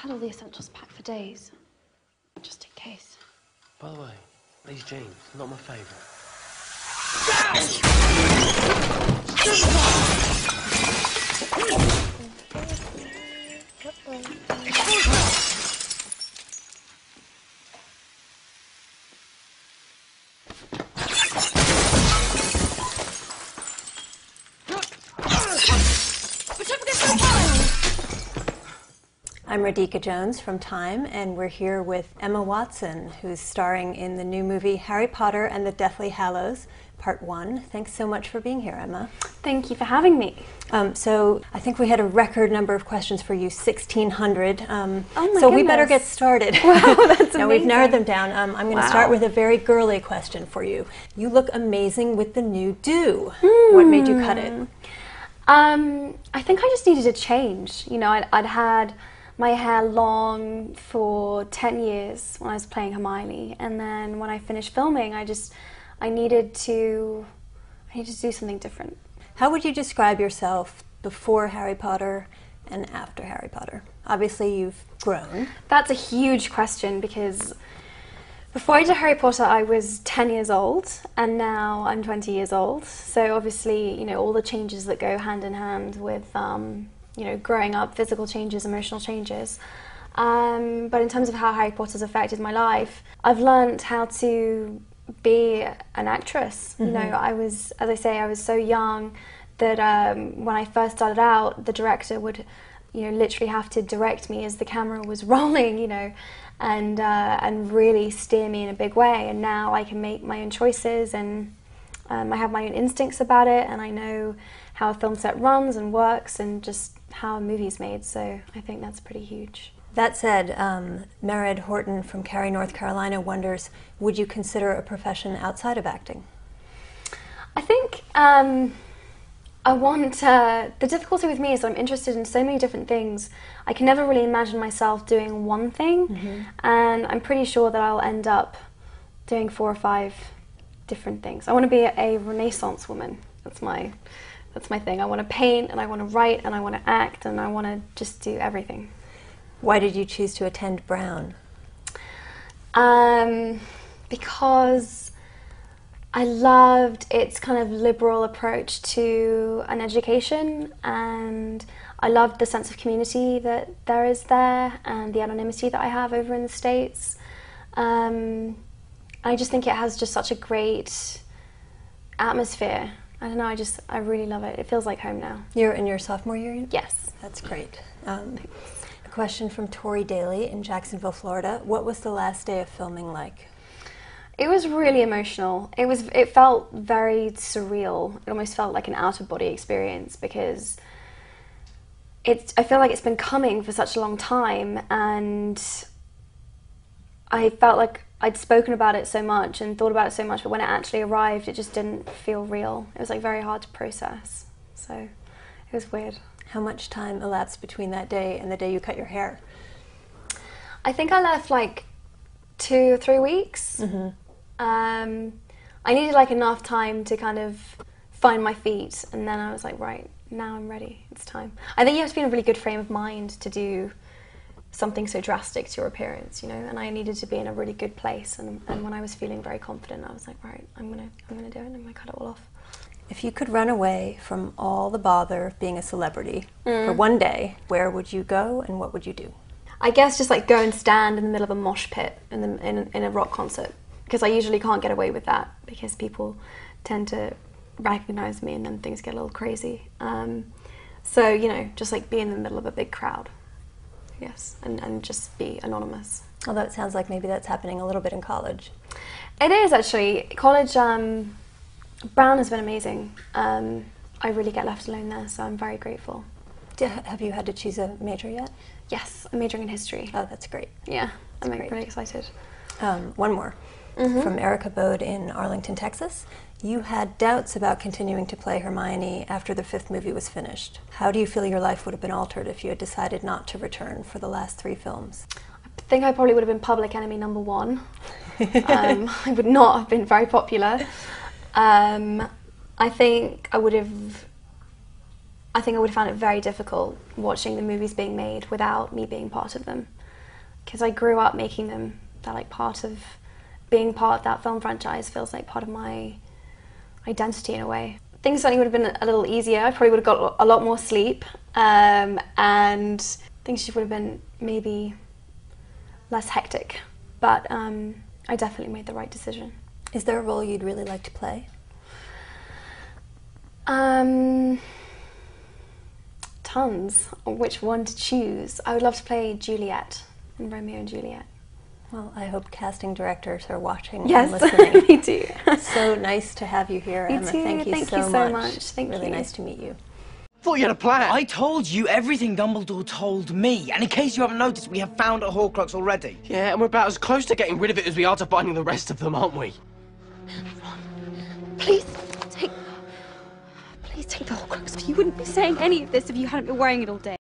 had all the essentials packed for days, just in case. By the way, these jeans, not my favourite. I'm Radhika Jones from Time, and we're here with Emma Watson, who's starring in the new movie Harry Potter and the Deathly Hallows, Part 1. Thanks so much for being here, Emma. Thank you for having me. So I think we had a record number of questions for you, 1,600. Oh my so goodness. we better get started. Wow, that's amazing. Now we've narrowed them down. I'm going to start with a very girly question for you. You look amazing with the new do. What made you cut it? I think I just needed a change. You know, I'd had my hair long for 10 years when I was playing Hermione, and then when I finished filming, I needed to do something different. How would you describe yourself before Harry Potter and after Harry Potter? Obviously, you've grown. That's a huge question because before I did Harry Potter, I was 10 years old, and now I'm 20 years old. So obviously, you know, all the changes that go hand in hand with you know, growing up, physical changes, emotional changes. But in terms of how Harry Potter's affected my life, I've learned how to be an actress. You know, I was, as I say, I was so young that when I first started out, the director would, you know, literally have to direct me as the camera was rolling, you know, and really steer me in a big way. And now I can make my own choices, and I have my own instincts about it, and I know how a film set runs and works, and just how a movie's made, so I think that's pretty huge. That said, Mered Horton from Cary, North Carolina wonders, would you consider a profession outside of acting? I think I want, the difficulty with me is that I'm interested in so many different things. I can never really imagine myself doing one thing, and I'm pretty sure that I'll end up doing 4 or 5 different things. I want to be a Renaissance woman. That's my thing. I want to paint, and I want to write, and I want to act, and I want to just do everything. Why did you choose to attend Brown? Because I loved its kind of liberal approach to an education, and I loved the sense of community that there is there, and the anonymity that I have over in the States. I just think it has just such a great atmosphere. I don't know, I really love it. It feels like home now. You're in your sophomore year? Yes. That's great. A question from Tori Daly in Jacksonville, Florida. What was the last day of filming like? It was really emotional. It felt very surreal. It almost felt like an out-of-body experience because I feel like it's been coming for such a long time, and I felt like I'd spoken about it so much and thought about it so much, but when it actually arrived, it just didn't feel real. It was like very hard to process, so it was weird. How much time elapsed between that day and the day you cut your hair? I think I left like 2 or 3 weeks. I needed like enough time to kind of find my feet, and then I was like, right, now I'm ready, it's time. I think you have to be in a really good frame of mind to do something so drastic to your appearance, you know, and I needed to be in a really good place, and when I was feeling very confident, I was like, right, I'm gonna do it, and I'm gonna cut it all off. If you could run away from all the bother of being a celebrity for one day, where would you go and what would you do? I guess just like go and stand in the middle of a mosh pit in a rock concert, because I usually can't get away with that because people tend to recognize me and then things get a little crazy. So, you know, just like be in the middle of a big crowd. Yes, and just be anonymous. Although it sounds like maybe that's happening a little bit in college. It is actually. College, Brown has been amazing. I really get left alone there, so I'm very grateful. Have you had to choose a major yet? Yes, I'm majoring in history. Oh, that's great. Yeah, I'm great. really excited. One more. From Erica Bode in Arlington, Texas. You had doubts about continuing to play Hermione after the 5th movie was finished. How do you feel your life would have been altered if you had decided not to return for the last 3 films? I think I probably would have been public enemy number 1. I would not have been very popular. I think I would have I think I would have found it very difficult watching the movies being made without me being part of them. Because I grew up making them. They're like part of, being part of that film franchise feels like part of my identity in a way. Things certainly would have been a little easier. I probably would have got a lot more sleep, and things just would have been maybe less hectic. But I definitely made the right decision. Is there a role you'd really like to play? Tons. Which one to choose? I would love to play Juliet in Romeo and Juliet. Well, I hope casting directors are watching Yes, and listening. me too. So nice to have you here, Me Emma. too. Thank you Thank so you so much. Thank really you. nice to meet you. Thought you had a plan. I told you everything Dumbledore told me, and in case you haven't noticed, we have found a Horcrux already. Yeah, and we're about as close to getting rid of it as we are to finding the rest of them, aren't we? Please take the Horcrux. You wouldn't be saying any of this if you hadn't been wearing it all day.